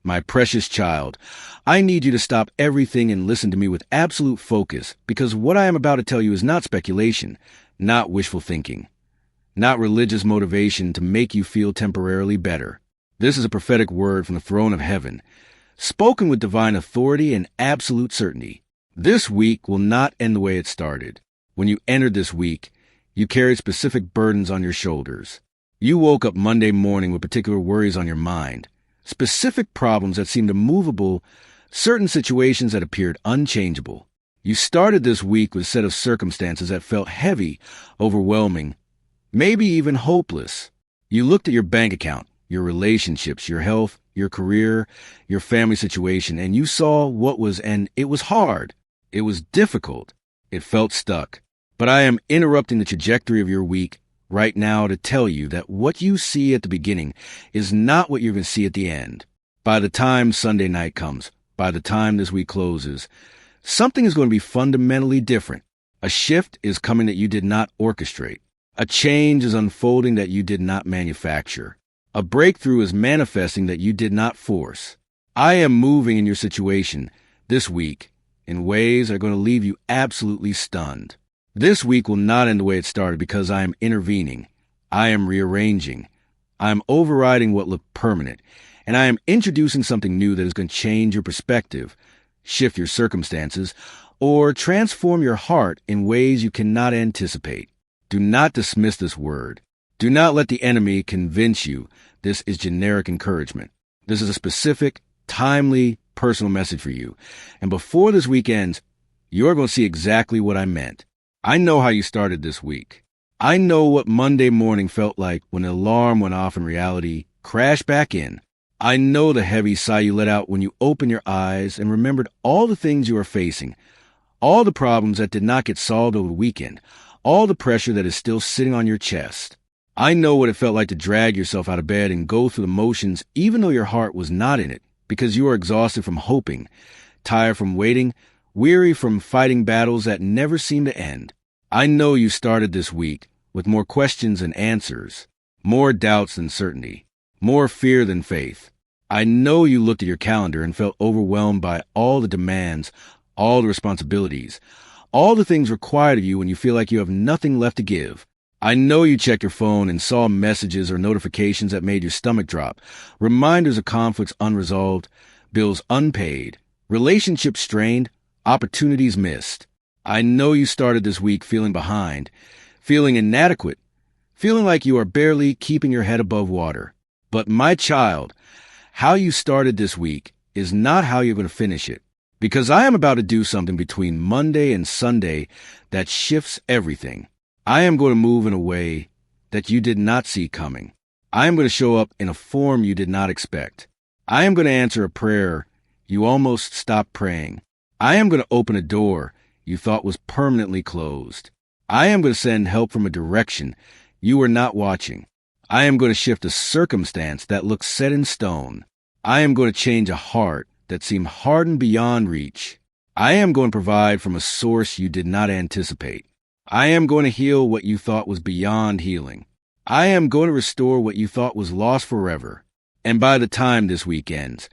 My precious child, I need you to stop everything and listen to me with absolute focus, because what I am about to tell you is not speculation, not wishful thinking, not religious motivation to make you feel temporarily better. This is a prophetic word from the throne of heaven, spoken with divine authority and absolute certainty. This week will not end the way it started. When you entered this week, you carried specific burdens on your shoulders. You woke up Monday morning with particular worries on your mind, specific problems that seemed immovable, certain situations that appeared unchangeable. You started this week with a set of circumstances that felt heavy, overwhelming, maybe even hopeless. You looked at your bank account, your relationships, your health, your career, your family situation, and you saw what was, and it was hard. It was difficult. It felt stuck. But I am interrupting the trajectory of your week right now to tell you that what you see at the beginning is not what you're going to see at the end. By the time Sunday night comes, by the time this week closes, something is going to be fundamentally different. A shift is coming that you did not orchestrate. A change is unfolding that you did not manufacture. A breakthrough is manifesting that you did not force. I am moving in your situation this week in ways that are going to leave you absolutely stunned. This week will not end the way it started because I am intervening. I am rearranging. I am overriding what looked permanent. And I am introducing something new that is going to change your perspective, shift your circumstances, or transform your heart in ways you cannot anticipate. Do not dismiss this word. Do not let the enemy convince you this is generic encouragement. This is a specific, timely, personal message for you. And before this week ends, you're going to see exactly what I meant. I know how you started this week. I know what Monday morning felt like when the alarm went off and reality crashed back in. I know the heavy sigh you let out when you opened your eyes and remembered all the things you are facing, all the problems that did not get solved over the weekend, all the pressure that is still sitting on your chest. I know what it felt like to drag yourself out of bed and go through the motions even though your heart was not in it, because you are exhausted from hoping, tired from waiting, weary from fighting battles that never seem to end. I know you started this week with more questions than answers, more doubts than certainty, more fear than faith. I know you looked at your calendar and felt overwhelmed by all the demands, all the responsibilities, all the things required of you when you feel like you have nothing left to give. I know you checked your phone and saw messages or notifications that made your stomach drop, reminders of conflicts unresolved, bills unpaid, relationships strained, opportunities missed. I know you started this week feeling behind, feeling inadequate, feeling like you are barely keeping your head above water. But my child, how you started this week is not how you're going to finish it, because I am about to do something between Monday and Sunday that shifts everything. I am going to move in a way that you did not see coming. I am going to show up in a form you did not expect. I am going to answer a prayer you almost stopped praying. I am going to open a door you thought was permanently closed. I am going to send help from a direction you were not watching. I am going to shift a circumstance that looks set in stone. I am going to change a heart that seemed hardened beyond reach. I am going to provide from a source you did not anticipate. I am going to heal what you thought was beyond healing. I am going to restore what you thought was lost forever. And by the time this week ends,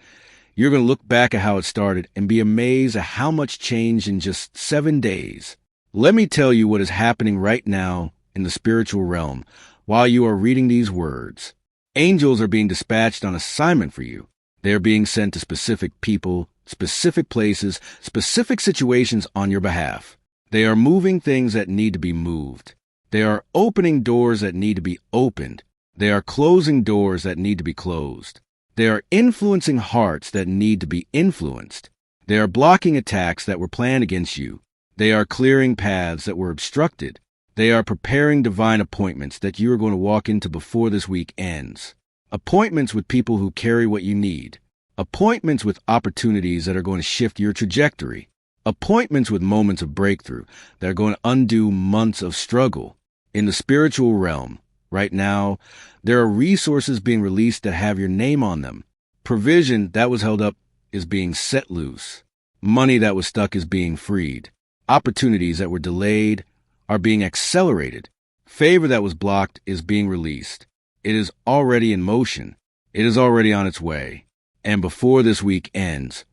you're going to look back at how it started and be amazed at how much changed in just 7 days. Let me tell you what is happening right now in the spiritual realm while you are reading these words. Angels are being dispatched on assignment for you. They are being sent to specific people, specific places, specific situations on your behalf. They are moving things that need to be moved. They are opening doors that need to be opened. They are closing doors that need to be closed. They are influencing hearts that need to be influenced. They are blocking attacks that were planned against you. They are clearing paths that were obstructed. They are preparing divine appointments that you are going to walk into before this week ends. Appointments with people who carry what you need. Appointments with opportunities that are going to shift your trajectory. Appointments with moments of breakthrough that are going to undo months of struggle. In the spiritual realm, right now, there are resources being released that have your name on them. Provision that was held up is being set loose. Money that was stuck is being freed. Opportunities that were delayed are being accelerated. Favor that was blocked is being released. It is already in motion. It is already on its way. And before this week ends,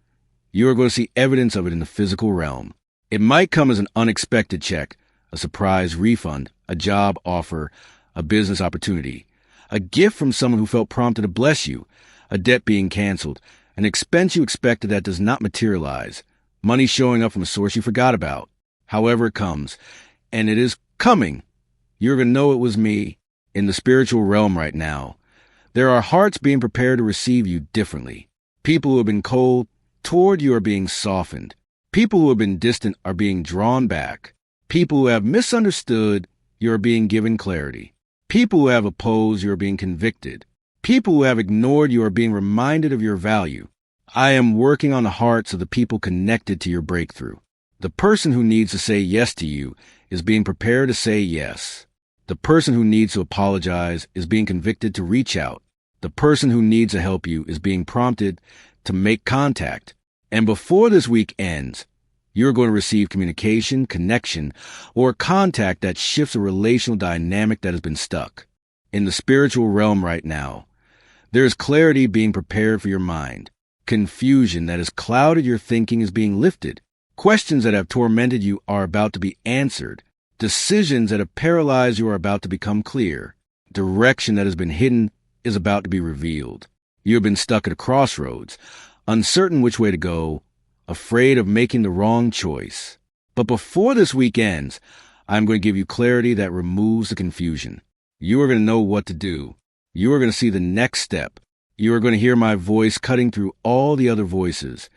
you are going to see evidence of it in the physical realm. It might come as an unexpected check, a surprise refund, a job offer, a business opportunity, a gift from someone who felt prompted to bless you, a debt being canceled, an expense you expected that does not materialize, money showing up from a source you forgot about. However it comes, and it is coming, you're going to know it was me. In the spiritual realm right now, there are hearts being prepared to receive you differently. People who have been cold toward you are being softened. People who have been distant are being drawn back. People who have misunderstood, you are being given clarity. People who have opposed, you are being convicted. People who have ignored, you are being reminded of your value. I am working on the hearts of the people connected to your breakthrough. The person who needs to say yes to you is being prepared to say yes. The person who needs to apologize is being convicted to reach out. The person who needs to help you is being prompted to make contact. And before this week ends, you're going to receive communication, connection, or contact that shifts a relational dynamic that has been stuck. In the spiritual realm right now, there is clarity being prepared for your mind. Confusion that has clouded your thinking is being lifted. Questions that have tormented you are about to be answered. Decisions that have paralyzed you are about to become clear. Direction that has been hidden is about to be revealed. You have been stuck at a crossroads, uncertain which way to go, afraid of making the wrong choice. But before this week ends, I'm going to give you clarity that removes the confusion. You are going to know what to do. You are going to see the next step. You are going to hear my voice cutting through all the other voices.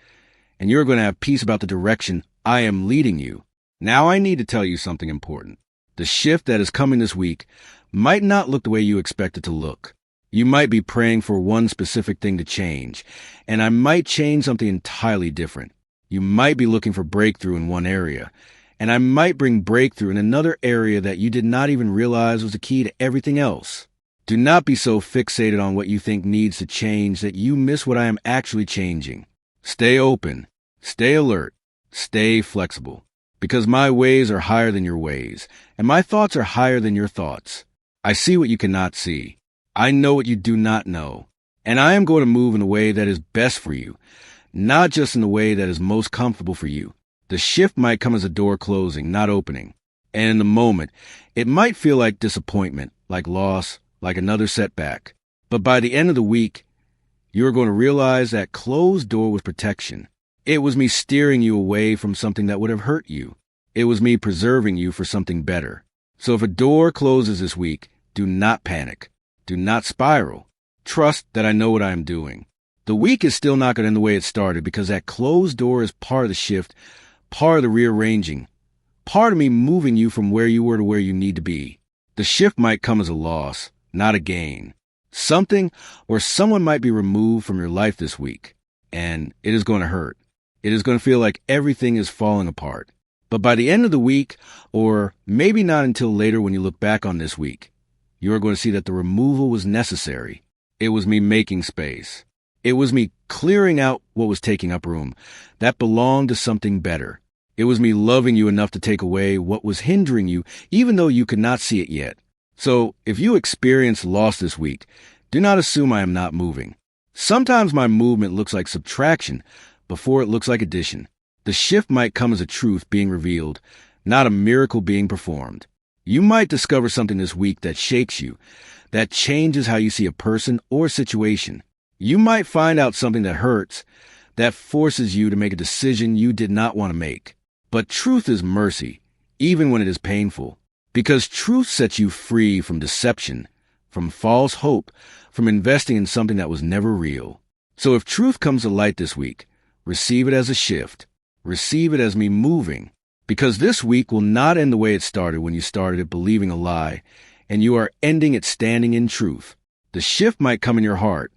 And you're going to have peace about the direction I am leading you. Now I need to tell you something important. The shift that is coming this week might not look the way you expect it to look. You might be praying for one specific thing to change, and I might change something entirely different. You might be looking for breakthrough in one area, and I might bring breakthrough in another area that you did not even realize was the key to everything else. Do not be so fixated on what you think needs to change that you miss what I am actually changing. Stay open, stay alert, stay flexible. Because my ways are higher than your ways, and my thoughts are higher than your thoughts. I see what you cannot see. I know what you do not know. And I am going to move in a way that is best for you, not just in the way that is most comfortable for you. The shift might come as a door closing, not opening. And in the moment, it might feel like disappointment, like loss, like another setback. But by the end of the week, you are going to realize that closed door was protection. It was me steering you away from something that would have hurt you. It was me preserving you for something better. So if a door closes this week, do not panic. Do not spiral. Trust that I know what I am doing. The week is still not going to end the way it started because that closed door is part of the shift, part of the rearranging, part of me moving you from where you were to where you need to be. The shift might come as a loss, not a gain. Something or someone might be removed from your life this week, and it is going to hurt. It is going to feel like everything is falling apart. But by the end of the week, or maybe not until later when you look back on this week, you are going to see that the removal was necessary. It was me making space. It was me clearing out what was taking up room that belonged to something better. It was me loving you enough to take away what was hindering you, even though you could not see it yet. So if you experience loss this week, do not assume I am not moving. Sometimes my movement looks like subtraction before it looks like addition. The shift might come as a truth being revealed, not a miracle being performed. You might discover something this week that shakes you, that changes how you see a person or situation. You might find out something that hurts, that forces you to make a decision you did not want to make. But truth is mercy, even when it is painful, because truth sets you free from deception, from false hope, from investing in something that was never real. So if truth comes to light this week, receive it as a shift. Receive it as me moving, because this week will not end the way it started when you started it believing a lie, and you are ending it standing in truth. The shift might come in your heart,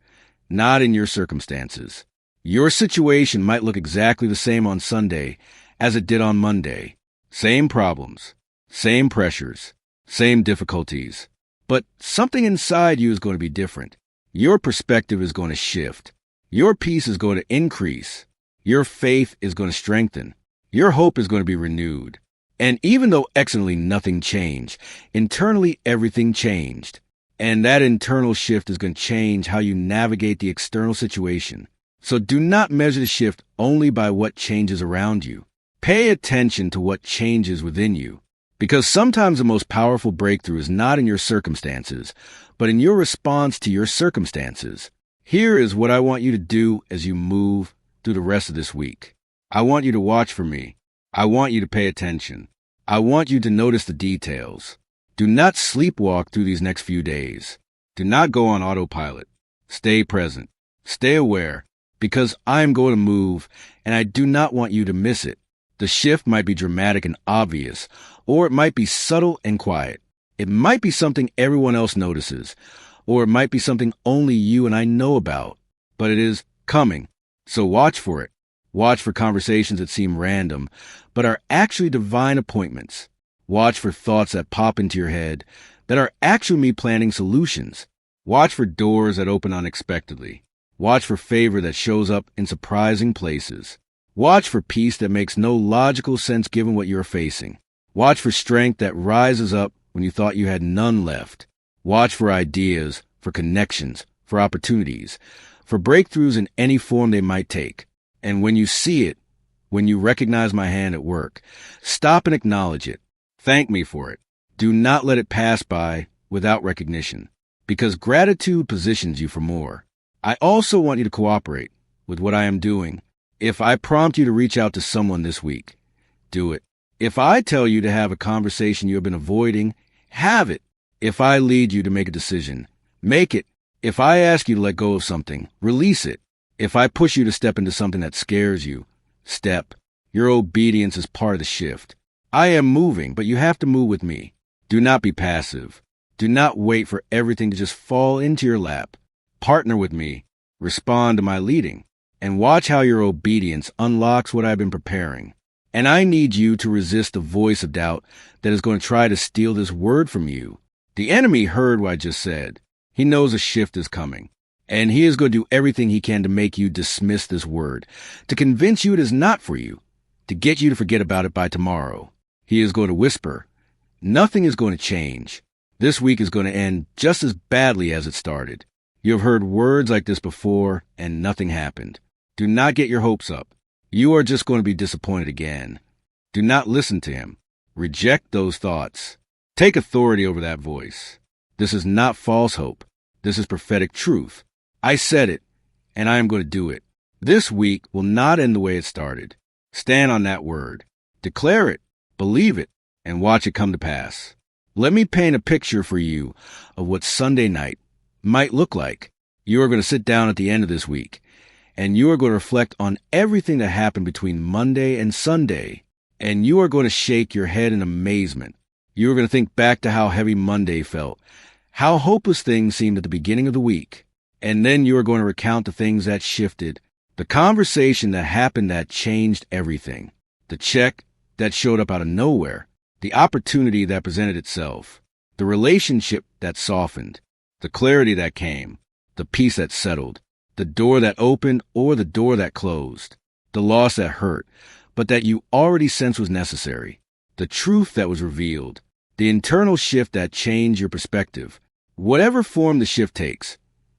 not in your circumstances. Your situation might look exactly the same on Sunday as it did on Monday. Same problems, same pressures, same difficulties. But something inside you is going to be different. Your perspective is going to shift. Your peace is going to increase. Your faith is going to strengthen. Your hope is going to be renewed. And even though externally nothing changed, internally everything changed. And that internal shift is going to change how you navigate the external situation. So do not measure the shift only by what changes around you. Pay attention to what changes within you. Because sometimes the most powerful breakthrough is not in your circumstances, but in your response to your circumstances. Here is what I want you to do as you move through the rest of this week. I want you to watch for me. I want you to pay attention. I want you to notice the details. Do not sleepwalk through these next few days. Do not go on autopilot. Stay present. Stay aware, because I am going to move, and I do not want you to miss it. The shift might be dramatic and obvious, or it might be subtle and quiet. It might be something everyone else notices, or it might be something only you and I know about, but it is coming. So watch for it. Watch for conversations that seem random, but are actually divine appointments. Watch for thoughts that pop into your head that are actually me planning solutions. Watch for doors that open unexpectedly. Watch for favor that shows up in surprising places. Watch for peace that makes no logical sense given what you're facing. Watch for strength that rises up when you thought you had none left. Watch for ideas, for connections, for opportunities, for breakthroughs in any form they might take. And when you see it, when you recognize my hand at work, stop and acknowledge it. Thank me for it. Do not let it pass by without recognition, because gratitude positions you for more. I also want you to cooperate with what I am doing. If I prompt you to reach out to someone this week, do it. If I tell you to have a conversation you have been avoiding, have it. If I lead you to make a decision, make it. If I ask you to let go of something, release it. If I push you to step into something that scares you, step. Your obedience is part of the shift. I am moving, but you have to move with me. Do not be passive. Do not wait for everything to just fall into your lap. Partner with me. Respond to my leading. And watch how your obedience unlocks what I've been preparing. And I need you to resist the voice of doubt that is going to try to steal this word from you. The enemy heard what I just said. He knows a shift is coming. And he is going to do everything he can to make you dismiss this word, to convince you it is not for you, to get you to forget about it by tomorrow. He is going to whisper, nothing is going to change. This week is going to end just as badly as it started. You have heard words like this before, and nothing happened. Do not get your hopes up. You are just going to be disappointed again. Do not listen to him. Reject those thoughts. Take authority over that voice. This is not false hope. This is prophetic truth. I said it, and I am going to do it. This week will not end the way it started. Stand on that word. Declare it, believe it, and watch it come to pass. Let me paint a picture for you of what Sunday night might look like. You are going to sit down at the end of this week, and you are going to reflect on everything that happened between Monday and Sunday, and you are going to shake your head in amazement. You are going to think back to how heavy Monday felt, how hopeless things seemed at the beginning of the week, and then you are going to recount the things that shifted, the conversation that happened that changed everything, the check that showed up out of nowhere, the opportunity that presented itself, the relationship that softened, the clarity that came, the peace that settled, the door that opened or the door that closed, the loss that hurt, but that you already sensed was necessary, the truth that was revealed, the internal shift that changed your perspective. Whatever form the shift takes,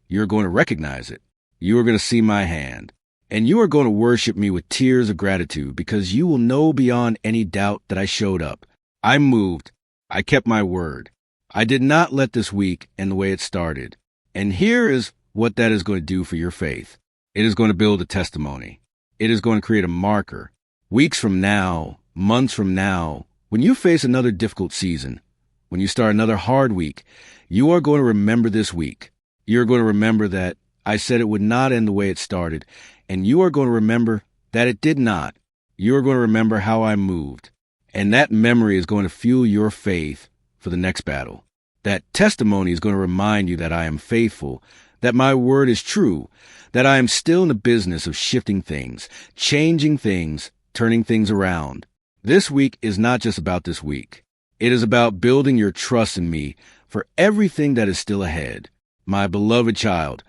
you're going to recognize it. You are going to see my hand, and you are going to worship me with tears of gratitude because you will know beyond any doubt that I showed up. I moved. I kept my word. I did not let this week end the way it started. And here is what that is going to do for your faith. It is going to build a testimony. It is going to create a marker. Weeks from now, months from now, when you face another difficult season, when you start another hard week, you are going to remember this week. You're going to remember that I said it would not end the way it started, and you are going to remember that it did not. You are going to remember how I moved, and that memory is going to fuel your faith for the next battle. That testimony is going to remind you that I am faithful, that my word is true, that I am still in the business of shifting things, changing things, turning things around. This week is not just about this week. It is about building your trust in me for everything that is still ahead. My beloved child,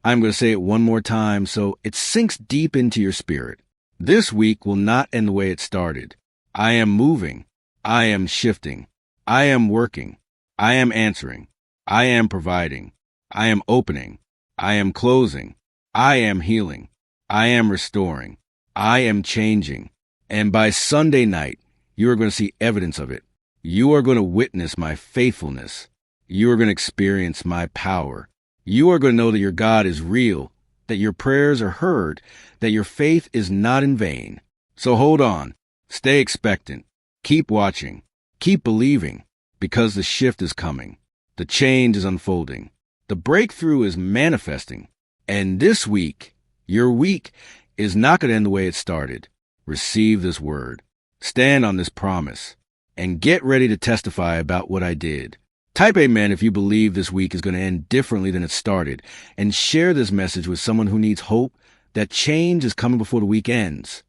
I'm going to say it one more time so it sinks deep into your spirit. This week will not end the way it started. I am moving. I am shifting. I am working. I am answering. I am providing. I am opening. I am closing. I am healing. I am restoring. I am changing. And by Sunday night, you are going to see evidence of it. You are going to witness my faithfulness. You are going to experience my power. You are going to know that your God is real, that your prayers are heard, that your faith is not in vain. So hold on. Stay expectant. Keep watching. Keep believing, because the shift is coming. The change is unfolding. The breakthrough is manifesting. And this week, your week, is not going to end the way it started. Receive this word. Stand on this promise. And get ready to testify about what I did. Type amen if you believe this week is going to end differently than it started. And share this message with someone who needs hope that change is coming before the week ends.